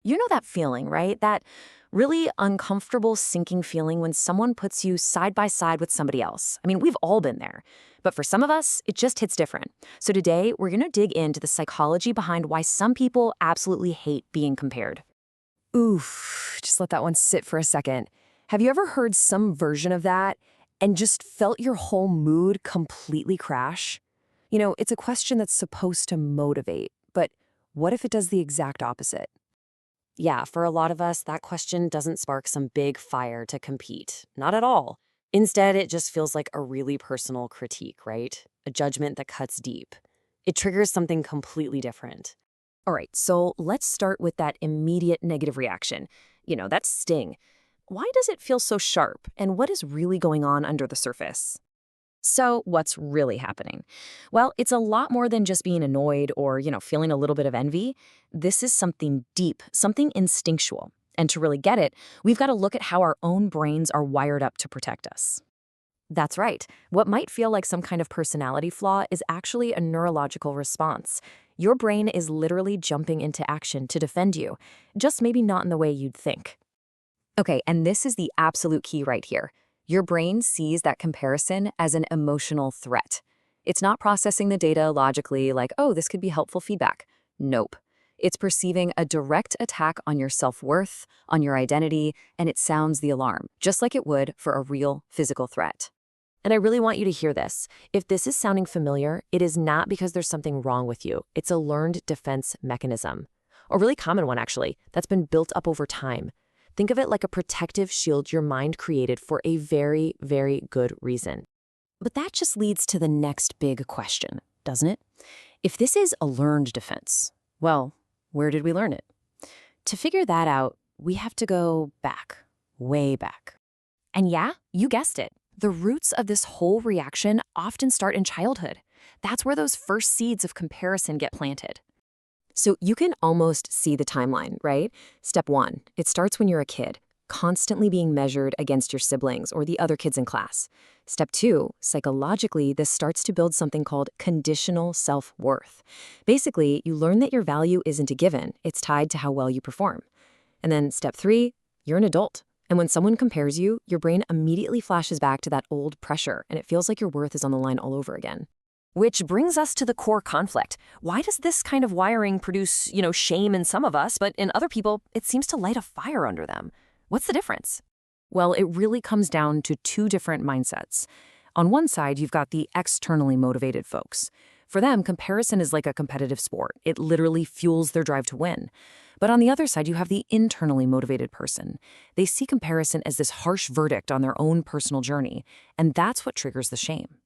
You know that feeling, right? That really uncomfortable, sinking feeling when someone puts you side by side with somebody else. I mean, we've all been there. But for some of us, it just hits different. So today, we're going to dig into the psychology behind why some people absolutely hate being compared. Oof, just let that one sit for a second. Have you ever heard some version of that and just felt your whole mood completely crash? It's a question that's supposed to motivate, but what if it does the exact opposite? Yeah, for a lot of us, that question doesn't spark some big fire to compete. Not at all. Instead, it just feels like a really personal critique, right? A judgment that cuts deep. It triggers something completely different. All right, so let's start with that immediate negative reaction. That sting. Why does it feel so sharp, and what is really going on under the surface? So, what's really happening? Well, it's a lot more than just being annoyed or, feeling a little bit of envy. This is something deep, something instinctual. And to really get it, we've got to look at how our own brains are wired up to protect us. That's right. What might feel like some kind of personality flaw is actually a neurological response. Your brain is literally jumping into action to defend you, just maybe not in the way you'd think. Okay, and this is the absolute key right here. Your brain sees that comparison as an emotional threat. It's not processing the data logically like, oh, this could be helpful feedback. Nope. It's perceiving a direct attack on your self-worth, on your identity, and it sounds the alarm, just like it would for a real physical threat. And I really want you to hear this. If this is sounding familiar, it is not because there's something wrong with you. It's a learned defense mechanism. A really common one, actually, that's been built up over time. Think of it like a protective shield your mind created for a very, very good reason. But that just leads to the next big question, doesn't it? If this is a learned defense, well, where did we learn it? To figure that out, we have to go back, way back. And yeah, you guessed it. The roots of this whole reaction often start in childhood. That's where those first seeds of comparison get planted. So you can almost see the timeline, right? Step one, it starts when you're a kid, constantly being measured against your siblings or the other kids in class. Step two, psychologically, this starts to build something called conditional self-worth. Basically, you learn that your value isn't a given, it's tied to how well you perform. And then step three, you're an adult. And when someone compares you, your brain immediately flashes back to that old pressure, and it feels like your worth is on the line all over again. Which brings us to the core conflict. Why does this kind of wiring produce, shame in some of us, but in other people, it seems to light a fire under them? What's the difference? Well, it really comes down to two different mindsets. On one side, you've got the externally motivated folks. For them, comparison is like a competitive sport. It literally fuels their drive to win. But on the other side, you have the internally motivated person. They see comparison as this harsh verdict on their own personal journey, and that's what triggers the shame.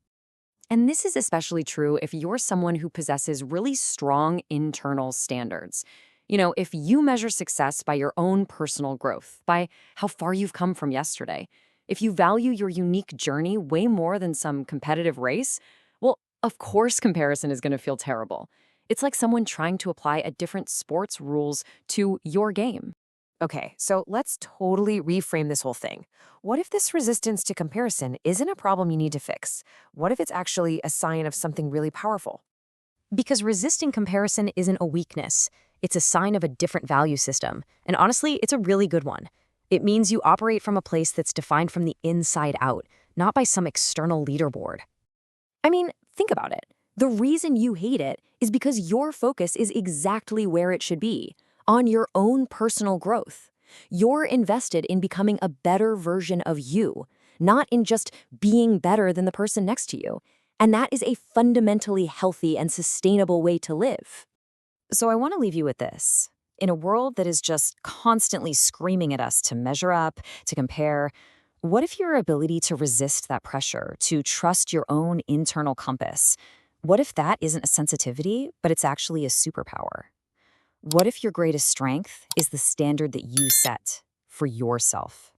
And this is especially true if you're someone who possesses really strong internal standards. If you measure success by your own personal growth, by how far you've come from yesterday, if you value your unique journey way more than some competitive race, well, of course comparison is going to feel terrible. It's like someone trying to apply a different sport's rules to your game. Okay, so let's totally reframe this whole thing. What if this resistance to comparison isn't a problem you need to fix? What if it's actually a sign of something really powerful? Because resisting comparison isn't a weakness. It's a sign of a different value system. And honestly, it's a really good one. It means you operate from a place that's defined from the inside out, not by some external leaderboard. I mean, think about it. The reason you hate it is because your focus is exactly where it should be, on your own personal growth. You're invested in becoming a better version of you, not in just being better than the person next to you. And that is a fundamentally healthy and sustainable way to live. So I want to leave you with this. In a world that is just constantly screaming at us to measure up, to compare, what if your ability to resist that pressure, to trust your own internal compass, what if that isn't a sensitivity, but it's actually a superpower? What if your greatest strength is the standard that you set for yourself?